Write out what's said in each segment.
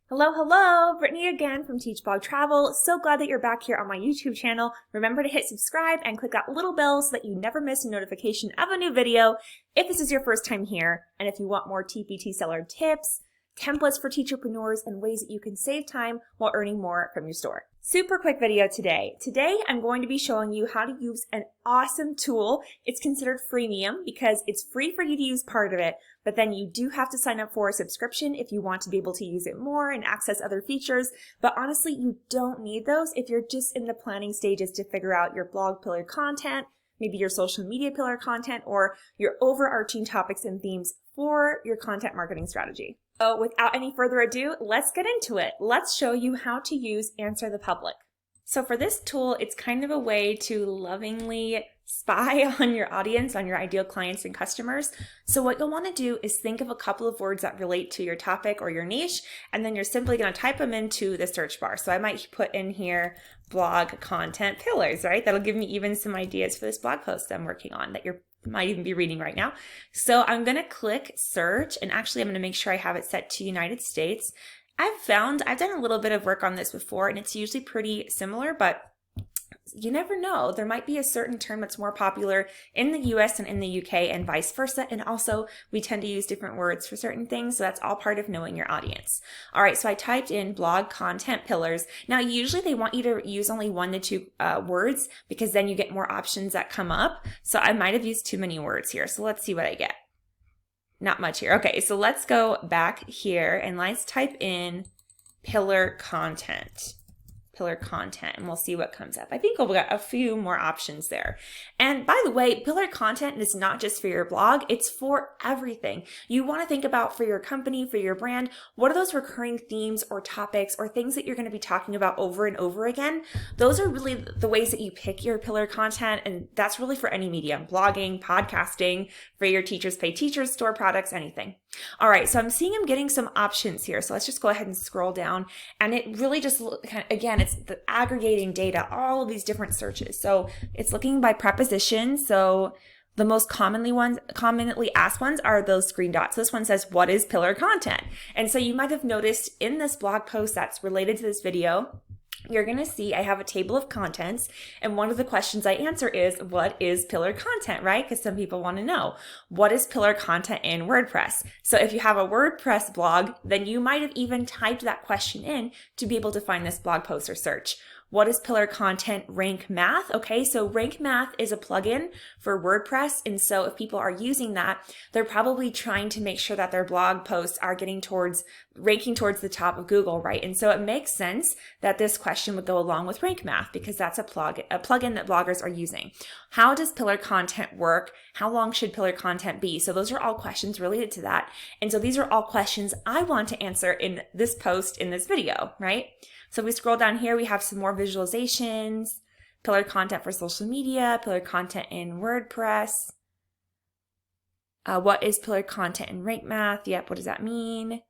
Hello, hello! Brittany again from Teach Blog Travel. So glad that you're back here on my YouTube channel. Remember to hit subscribe and click that little bell so that you never miss a notification of a new video if this is your first time here. And if you want more TPT seller tips, templates for teacherpreneurs, and ways that you can save time while earning more from your store. Super quick video today. Today I'm going to be showing you how to use an awesome tool. It's considered freemium because it's free for you to use part of it, but then you do have to sign up for a subscription if you want to be able to use it more and access other features. But honestly, you don't need those if you're just in the planning stages to figure out your blog pillar content, maybe your social media pillar content, or your overarching topics and themes for your content marketing strategy. So without any further ado, let's get into it. Let's show you how to use Answer the Public. So for this tool, it's kind of a way to lovingly spy on your audience, on your ideal clients and customers. So what you'll want to do is think of a couple of words that relate to your topic or your niche, and then you're simply going to type them into the search bar. So I might put in here blog content pillars, right? That'll give me even some ideas for this blog post I'm working on that you might even be reading right now. So I'm going to click search, and actually I'm going to make sure I have it set to United States. I've done a little bit of work on this before, and it's usually pretty similar, but you never know. There might be a certain term that's more popular in the US and in the UK and vice versa. And also we tend to use different words for certain things. So that's all part of knowing your audience. All right. So I typed in blog content pillars. Now, usually they want you to use only 1 to 2 words because then you get more options that come up. So I might have used too many words here. So let's see what I get. Not much here. Okay. So let's go back here and let's type in pillar content, and we'll see what comes up. I think we've got a few more options there. And by the way, pillar content is not just for your blog, it's for everything. You want to think about for your company, for your brand, what are those recurring themes or topics or things that you're going to be talking about over and over again? Those are really the ways that you pick your pillar content, and that's really for any medium, blogging, podcasting, for your Teachers Pay Teachers, store products, anything. All right, so I'm seeing I'm getting some options here. So let's just go ahead and scroll down, and it really just, again, it's the aggregating data, all of these different searches. So it's looking by preposition. So the most commonly asked ones are those green dots. This one says, what is pillar content? And so you might have noticed in this blog post that's related to this video, you're going to see I have a table of contents, and one of the questions I answer is, what is pillar content, right? Because some people want to know, what is pillar content in WordPress? So if you have a WordPress blog, then you might have even typed that question in to be able to find this blog post or search. What is pillar content rank math? Okay, so rank math is a plugin for WordPress. And so if people are using that, they're probably trying to make sure that their blog posts are ranking towards the top of Google, right? And so it makes sense that this question would go along with rank math because that's a plugin that bloggers are using. How does pillar content work? How long should pillar content be? So those are all questions related to that. And so these are all questions I want to answer in this post, in this video, right? So if we scroll down here, we have some more visualizations, pillar content for social media, pillar content in WordPress. What is pillar content in rank math? Yep, what does that mean?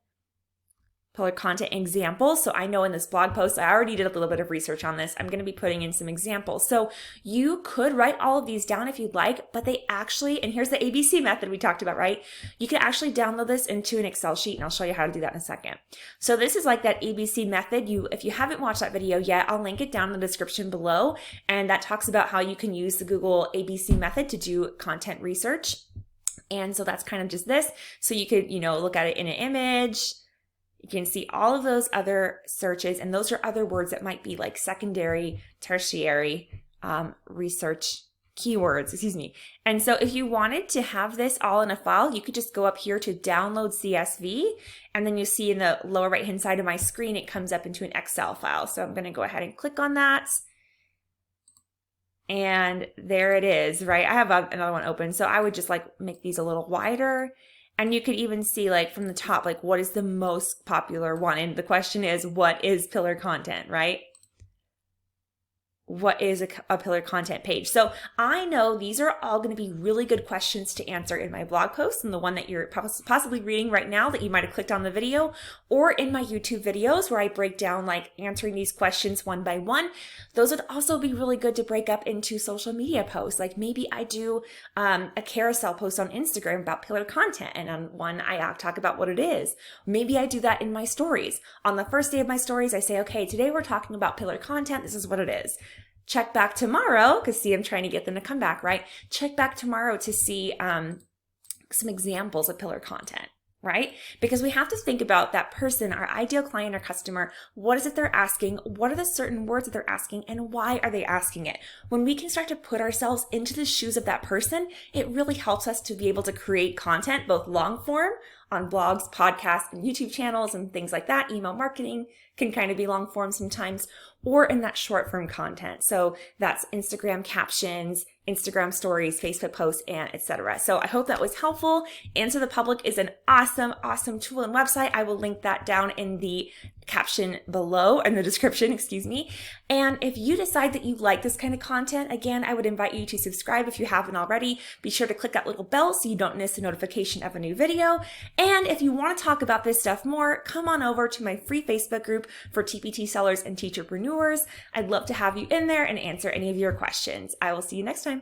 Pillar content examples. So I know in this blog post, I already did a little bit of research on this. I'm going to be putting in some examples. So you could write all of these down if you'd like, but they actually, and here's the ABC method we talked about, right? You can actually download this into an Excel sheet, and I'll show you how to do that in a second. So this is like that ABC method. If you haven't watched that video yet, I'll link it down in the description below. And that talks about how you can use the Google ABC method to do content research. And so that's kind of just this. So you could, look at it in an image. You can see all of those other searches, and those are other words that might be like secondary, tertiary research keywords, And so if you wanted to have this all in a file, you could just go up here to download CSV, and then you see in the lower right-hand side of my screen, it comes up into an Excel file. So I'm going to go ahead and click on that. And there it is, right? I have another one open. So I would just make these a little wider. And you could even see from the top, what is the most popular one? And the question is, what is pillar content, right? what is a pillar content page? So I know these are all going to be really good questions to answer in my blog post and the one that you're possibly reading right now that you might have clicked on the video, or in my YouTube videos where I break down like answering these questions one by one. Those would also be really good to break up into social media posts. Like maybe I do a carousel post on Instagram about pillar content, and on one I talk about what it is. Maybe I do that in my stories. On the first day of my stories, I say, okay, today we're talking about pillar content. This is what it is. Check back tomorrow, because see, I'm trying to get them to come back, right? Check back tomorrow to see some examples of pillar content, right? Because we have to think about that person, our ideal client or customer. What is it they're asking? What are the certain words that they're asking? And why are they asking it? When we can start to put ourselves into the shoes of that person, it really helps us to be able to create content, both long form on blogs, podcasts, and YouTube channels and things like that. Email marketing can kind of be long form sometimes, or in that short form content. So that's Instagram captions, Instagram stories, Facebook posts, and etc. So I hope that was helpful. Answer the Public is an awesome tool and website. I will link that down in the caption below, in the description, excuse me. And if you decide that you like this kind of content, again, I would invite you to subscribe if you haven't already. Be sure to click that little bell so you don't miss a notification of a new video. And if you want to talk about this stuff more, come on over to my free Facebook group for TPT sellers and teacherpreneurs. I'd love to have you in there and answer any of your questions. I will see you next time.